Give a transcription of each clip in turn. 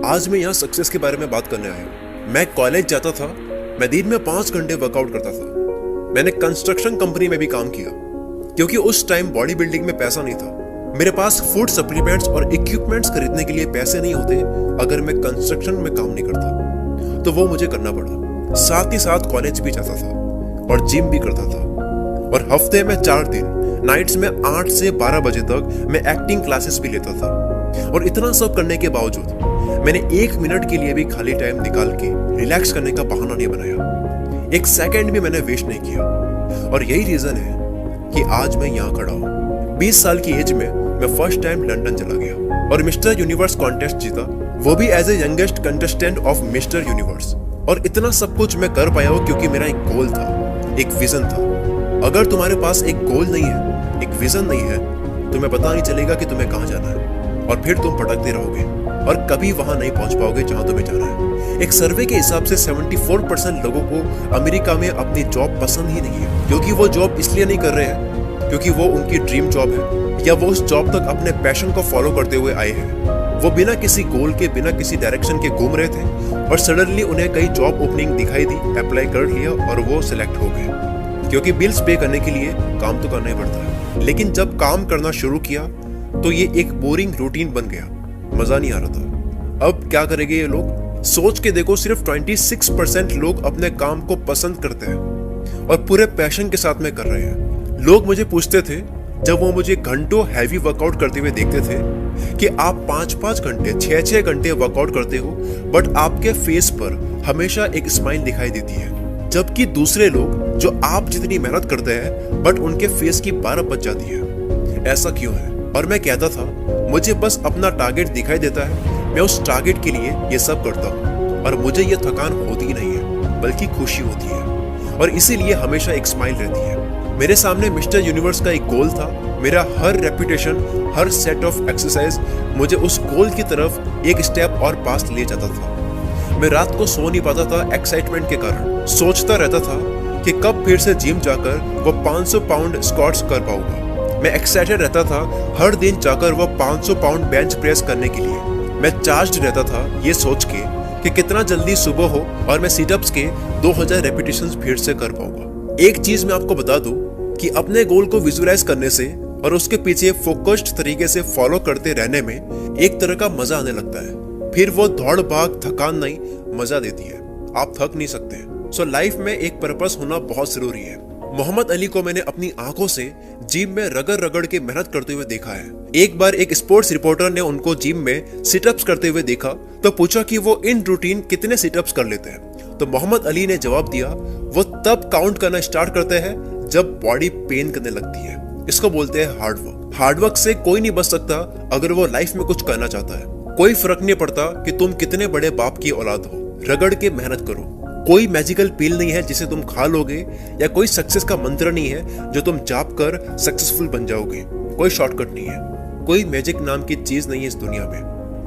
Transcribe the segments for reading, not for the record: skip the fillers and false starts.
आज मैं यहाँ सक्सेस के बारे में बात करने आया हूँ। मैं कॉलेज जाता था, मैं दिन में 5 घंटे वर्कआउट करता था। मैंने कंस्ट्रक्शन कंपनी में भी काम किया क्योंकि उस टाइम बॉडी बिल्डिंग में पैसा नहीं था। मेरे पास फूड सप्लीमेंट्स और इक्विपमेंट्स खरीदने के लिए पैसे नहीं होते अगर मैं कंस्ट्रक्शन में काम नहीं करता, तो वो मुझे करना पड़ा। साथ ही साथ कॉलेज भी जाता था और जिम भी करता था, और हफ्ते में 4 दिन नाइट्स में 8 से 12 बजे तक मैं एक्टिंग क्लासेस भी लेता था। और इतना सब करने के बावजूद मैंने 1 मिनट के लिए भी खाली टाइम निकाल के रिलैक्स करने का बहाना नहीं बनाया। 1 सेकंड भी मैंने वेस्ट नहीं किया, और यही रीजन है कि आज मैं यहाँ खड़ा हूँ। 20 साल की एज में मैं फर्स्ट टाइम लंदन चला गया और मिस्टर यूनिवर्स कॉन्टेस्ट जीता, वो भी as a youngest contestant of Mister Universe. और इतना सब कुछ मैं कर पाया हूँ क्योंकि मेरा एक गोल था, एक विजन था। अगर तुम्हारे पास एक गोल नहीं है, एक विजन नहीं है, तुम्हें पता नहीं चलेगा कि तुम्हें कहाँ जाना है, और फिर तुम भटकते रहोगे और कभी वहां नहीं पहुंच पाओगे जहां तुम्हें जाना है। एक सर्वे के हिसाब से 74% लोगों को अमेरिका में अपनी जॉब पसंद ही नहीं है, क्योंकि वो जॉब इसलिए नहीं कर रहे हैं क्योंकि वो उनकी ड्रीम जॉब है, या वो उस जॉब तक अपने पैशन को फॉलो करते हुए आए हैं। वो बिना किसी गोल के, बिना किसी डायरेक्शन के घूम रहे थे, और सडनली उन्हें कई जॉब ओपनिंग दिखाई दी, अप्लाई कर लिया और वो सिलेक्ट हो गए, क्योंकि बिल्स पे करने के लिए काम तो करना ही पड़ता है। लेकिन जब काम करना शुरू किया तो ये एक बोरिंग रूटीन बन गया, मजा नहीं आ रहा था। अब क्या करेंगे ये लोग? सोच के देखो, सिर्फ 26% लोग अपने काम को पसंद करते हैं और पूरे पैशन के साथ में कर रहे हैं। लोग मुझे पूछते थे जब वो मुझे घंटों हैवी वर्कआउट करते हुए देखते थे कि आप 5-5 घंटे, 6-6 घंटे वर्कआउट करते हो, बट आपके फेस पर हमेशा एक स्माइल दिखाई देती है, जबकि दूसरे लोग जो आप जितनी मेहनत करते हैं बट उनके फेस की 12 बज जाती है। ऐसा क्यों है? और मैं कहता था मुझे बस अपना टारगेट दिखाई देता है, मैं उस टारगेट के लिए ये सब करता हूँ, और मुझे ये थकान होती नहीं है बल्कि खुशी होती है, और इसीलिए हमेशा एक स्माइल रहती है। मेरे सामने मिस्टर यूनिवर्स का एक गोल था। मेरा हर रेपुटेशन, हर सेट ऑफ एक्सरसाइज मुझे उस गोल की तरफ एक स्टेप और पास ले जाता था। मैं रात को सो नहीं पाता था एक्साइटमेंट के कारण। सोचता रहता था कि कब फिर से जिम जाकर वो 500 पाउंड स्क्वाट्स कर पाऊंगा। मैं एक्साइटेड रहता था हर दिन जाकर वो 500 पाउंड बेंच प्रेस करने के लिए। मैं चार्ज्ड रहता था ये सोच के कि कितना जल्दी सुबह हो और मैं सीटअप्स के 2000 रेपिटेशंस फिर से कर पाऊंगा। एक चीज मैं आपको बता दूं कि अपने गोल को विजुअलाइज करने से और उसके पीछे फोकस्ड तरीके से फॉलो करते रहने में एक तरह का मजा आने लगता है। फिर वो दौड़ भाग थकान नहीं, मजा देती है। आप थक नहीं सकते। सो लाइफ में एक पर्पस होना बहुत जरूरी है। मोहम्मद अली को मैंने अपनी आंखों से जिम में रगड़ रगड़ के मेहनत करते हुए देखा है। एक बार एक स्पोर्ट्स रिपोर्टर ने उनको जिम में सिटअप्स करते हुए देखा, तो पूछा कि वो इन रूटीन कितने सिटअप्स कर लेते हैं। तो मोहम्मद अली ने जवाब दिया, वो तब काउंट करना स्टार्ट करते हैं जब बॉडी पेन करने लगती है। इसको बोलते हैं हार्डवर्क। हार्डवर्क से कोई नहीं बच सकता अगर वो लाइफ में कुछ करना चाहता है। कोई फर्क नहीं पड़ता कि तुम कितने बड़े बाप की औलाद हो, रगड़ के मेहनत करो। कोई मैजिकल पिल नहीं है जिसे तुम खा लोगे, या कोई सक्सेस का मंत्र नहीं है जो तुम जाप कर सक्सेसफुल बन जाओगे। कोई शॉर्टकट नहीं है, कोई मैजिक नाम की चीज नहीं है इस दुनिया में।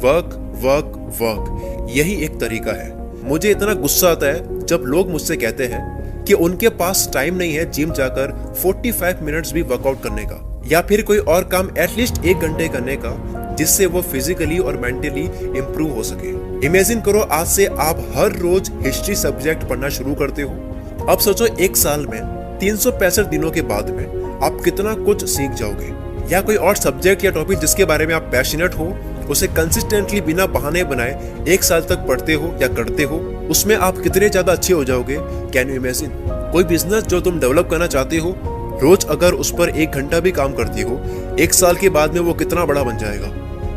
वर्क वर्क वर्क, यही एक तरीका है। मुझे इतना गुस्सा आता है जब लोग मुझसे कहते हैं कि उनके पास टाइम नहीं है जिम जाकर 45 मिनट्स भी वर्कआउट करने का, या फिर कोई और काम एटलीस्ट 1 घंटे करने का, जिससे वो फिजिकली और मेंटली इंप्रूव हो सके। इमेजिन करो आज से आप हर रोज हिस्ट्री सब्जेक्ट पढ़ना शुरू करते हो। अब सोचो 1 साल में 365 दिनों के बाद में आप कितना कुछ सीख जाओगे। या कोई और सब्जेक्ट या टॉपिक जिसके बारे में आप पैशनेट हो, उसे कंसिस्टेंटली बिना बहाने बनाए 1 साल तक पढ़ते हो या करते हो, उसमें आप कितने ज्यादा अच्छे हो जाओगे। Can you imagine? कोई बिजनेस जो तुम डेवलप करना चाहते हो, रोज अगर उस पर 1 घंटा भी काम करती हो, 1 साल के बाद में वो कितना बड़ा बन जाएगा।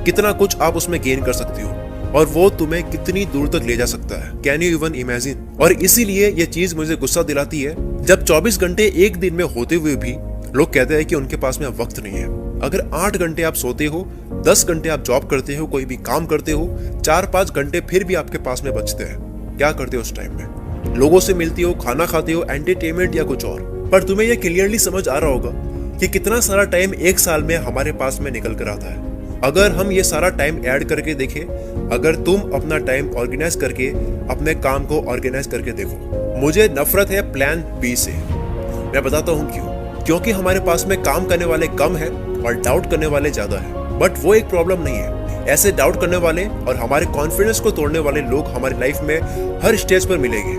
कितना कुछ आप उसमें गेन कर सकते हो, और वो तुम्हें कितनी दूर तक ले जा सकता है। Can you even imagine? और इसीलिए ये चीज मुझे गुस्सा दिलाती है जब 24 घंटे एक दिन में होते हुए भी लोग कहते हैं कि उनके पास में वक्त नहीं है। अगर 8 घंटे आप सोते हो, 10 घंटे आप जॉब करते हो, कोई भी काम करते हो, 4-5 घंटे फिर भी आपके पास में बचते हैं, क्या करते हो उस टाइम में? लोगों से मिलती हो, खाना खाते हो, एंटरटेनमेंट या कुछ और। पर तुम्हें यह क्लियरली समझ आ रहा होगा कि कितना सारा टाइम 1 साल में हमारे पास में निकल कर आता है। अगर हम ये सारा टाइम ऐड करके देखें, अगर तुम अपना टाइम ऑर्गेनाइज करके अपने काम को ऑर्गेनाइज करके देखो। मुझे नफरत है प्लान बी से। मैं बताता हूँ क्यों। क्योंकि हमारे पास में काम करने वाले कम है और डाउट करने वाले ज्यादा है। बट वो एक प्रॉब्लम नहीं है, ऐसे डाउट करने वाले और हमारे कॉन्फिडेंस को तोड़ने वाले लोग हमारी लाइफ में हर स्टेज पर मिलेंगे।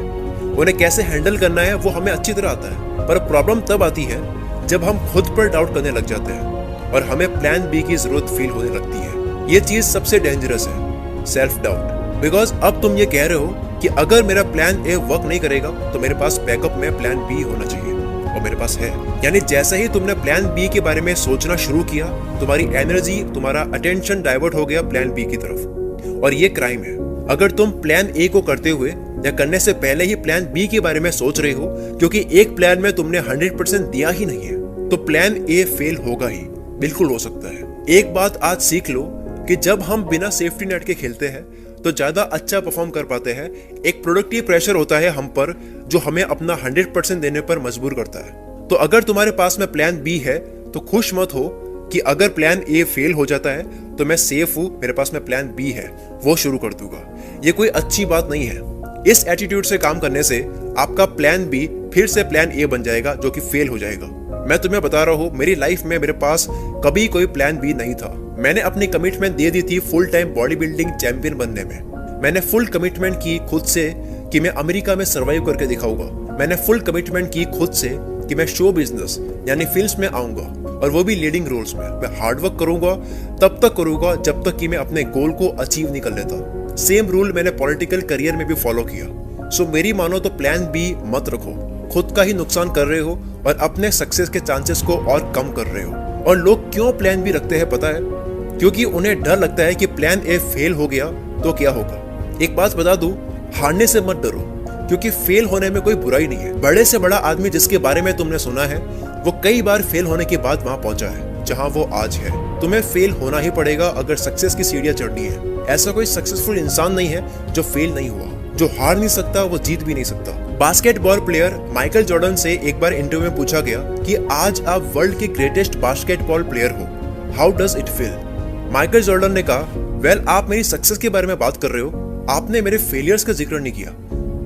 उन्हें कैसे हैंडल करना है वो हमें अच्छी तरह आता है, पर प्रॉब्लम तब आती है जब हम खुद पर डाउट करने लग जाते हैं और हमें प्लान बी की जरूरत फील होने लगती है। ये चीज सबसे डेंजरस है, सेल्फ डाउट। बिकॉज अब तुम ये कह रहे हो कि अगर मेरा प्लान ए वर्क नहीं करेगा तो मेरे पास बैकअप में प्लान बी होना चाहिए, और मेरे पास है। यानी जैसे ही तुमने प्लान बी के बारे में सोचना शुरू किया, तुम्हारी एनर्जी, तुम्हारा अटेंशन डाइवर्ट हो गया प्लान बी की तरफ, और ये क्राइम है। अगर तुम प्लान ए को करते हुए या करने से पहले ही प्लान बी के बारे में सोच रहे हो, क्योंकि एक प्लान में तुमने 100% दिया ही नहीं है, तो प्लान ए फेल होगा ही, बिल्कुल हो सकता है। एक बात आज सीख लो कि जब हम बिना सेफ्टी नेट के खेलते हैं तो ज्यादा अच्छा परफॉर्म कर पाते हैं। एक प्रोडक्टिव प्रेशर होता है हम पर जो हमें अपना 100% देने पर मजबूर करता है। तो अगर तुम्हारे पास में प्लान बी है तो खुश मत हो कि अगर प्लान ए फेल हो जाता है तो मैं सेफ हूं, मेरे पास में प्लान बी है, वो शुरू कर दूंगा। ये कोई अच्छी बात नहीं है। इस एटीट्यूड से काम करने से आपका प्लान बी फिर से प्लान ए बन जाएगा जो कि फेल हो जाएगा। मैं तुम्हें बता रहा हूँ, मेरी लाइफ में मेरे पास कभी कोई प्लान बी नहीं था। मैंने अपनी कमिटमेंट दे दी थी full time body building champion बनने में। मैंने फुल कमिटमेंट की खुद से कि मैं अमेरिका में सर्वाइव करके दिखाऊंगा। मैंने फुल कमिटमेंट की खुद से कि मैं शो बिजनेस यानी फिल्म्स में आऊंगा, और वो भी लीडिंग रोल्स में। मैं हार्डवर्क करूंगा, तब तक करूंगा जब तक कि मैं अपने गोल को अचीव नहीं कर लेता। सेम रूल मैंने पॉलिटिकल करियर में भी फॉलो किया। सो मेरी मानो तो प्लान बी मत रखो, खुद का ही नुकसान कर रहे हो और अपने सक्सेस के चांसेस को और कम कर रहे हो। और लोग क्यों प्लान बी रखते हैं पता है? क्योंकि उन्हें डर लगता है कि प्लान ए फेल हो गया तो क्या होगा। एक बात बता दूं, हारने से मत डरो, क्योंकि फेल होने में कोई बुराई नहीं है। बड़े से बड़ा आदमी जिसके बारे में तुमने सुना है, वो कई बार फेल होने के बाद वहां पहुंचा है जहां वो आज है। तुम्हें फेल होना ही पड़ेगा अगर सक्सेस की सीढ़ियां चढ़नी है। ऐसा कोई सक्सेसफुल इंसान नहीं है जो फेल नहीं हुआ। जो हार नहीं सकता वो जीत भी नहीं सकता। बास्केटबॉल प्लेयर माइकल जॉर्डन से एक बार इंटरव्यू में पूछा गया कि आज आप वर्ल्ड के ग्रेटेस्ट बास्केटबॉल प्लेयर हो, how does it feel? Michael Jordan ने कहा, वेल आप मेरी सक्सेस के बारे में बात कर रहे हो, आपने मेरे फेलियर्स का जिक्र नहीं किया।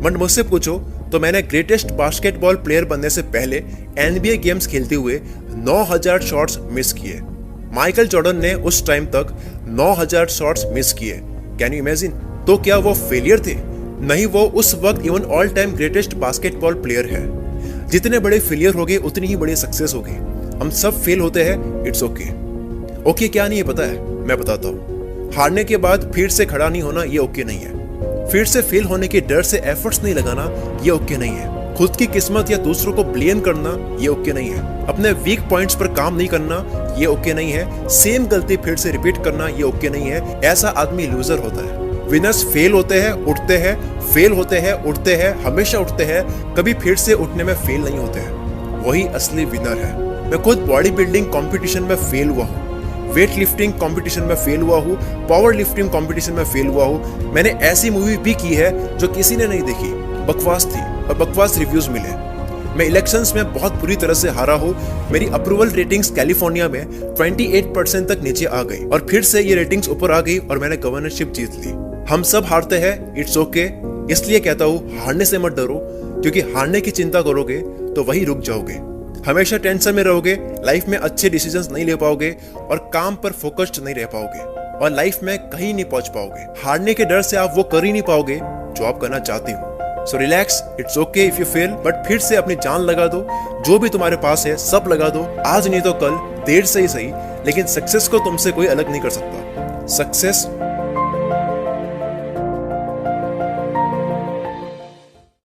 बट मुझसे पूछो तो मैंने ग्रेटेस्ट बास्केटबॉल प्लेयर बनने से पहले एनबीए गेम्स खेलते हुए 9000 शॉट्स मिस किए। माइकल जॉर्डन ने उस टाइम तक 9000 शॉट्स मिस किए। Can you imagine? तो क्या वो फेलियर थे? नहीं, वो उस वक्त even all time greatest basketball player है। जितने बड़े फेलियर हो गए उतनी ही बड़ी सक्सेस हो गई। हम सब फेल होते हैं, इट्स ओके। ओके क्या नहीं है पता है? मैं बताता हूँ। हारने के बाद फिर से खड़ा नहीं होना ये ओके नहीं है। फिर से फेल होने के डर से एफर्ट्स नहीं लगाना ये ओके नहीं है। खुद की किस्मत या दूसरों को ब्लेम करना ये ओके नहीं है। अपने वीक पॉइंट्स पर काम नहीं करना ये ओके नहीं है। सेम गलती फिर से रिपीट करना ये ओके नहीं है। ऐसा आदमी लूजर होता है। विनर्स फेल होते हैं, उठते हैं, फेल होते हैं, उठते हैं, हमेशा उठते हैं, कभी फिर से उठने में फेल नहीं होते हैं। वही असली विनर है। मैं खुद बॉडी बिल्डिंग कंपटीशन में फेल हुआ हूँ, वेट लिफ्टिंग कंपटीशन में फेल हुआ हूँ, पावर लिफ्टिंग कंपटीशन में फेल हुआ हूँ। मैंने ऐसी मूवी भी की है जो किसी ने नहीं देखी, बकवास थी और बकवास रिव्यूज मिले। मैं इलेक्शंस में बहुत बुरी तरह से हारा हूँ। मेरी अप्रूवल रेटिंग्स कैलिफोर्निया में 28% तक नीचे आ गई और फिर से ये रेटिंग्स ऊपर आ गई और मैंने गवर्नरशिप जीत ली। हम सब हारते हैं, इट्स ओके। इसलिए कहता हूँ हारने से मत डरो, क्योंकि हारने की चिंता करोगे तो वही रुक जाओगे। हमेशा टेंशन में रहोगे, लाइफ में अच्छे डिसीजंस नहीं ले पाओगे और काम पर फोकस्ड नहीं रह पाओगे और लाइफ में कहीं नहीं पहुंच पाओगे। हारने के डर से आप वो कर ही नहीं पाओगे जो आप करना चाहते हो। So relax, it's okay if you fail, but फिर से अपनी जान लगा दो। जो भी तुम्हारे पास है सब लगा दो। आज नहीं तो कल, देर से ही सही, लेकिन सक्सेस को तुमसे कोई अलग नहीं कर सकता। सक्सेस